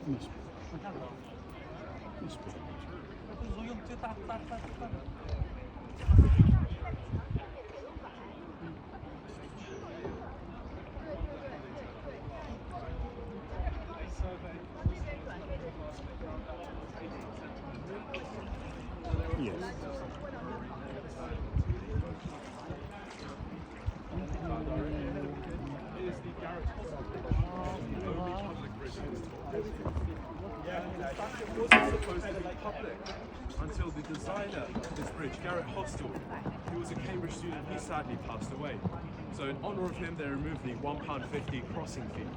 Must be. Must be. Yes. Is the Garrett Hospital the only public bridge in this tour? Yeah, in fact it wasn't supposed to be public until the designer of this bridge, Garrett Hostel, who was a Cambridge student, he sadly passed away. So in honour of him they removed the £1.50 crossing fee.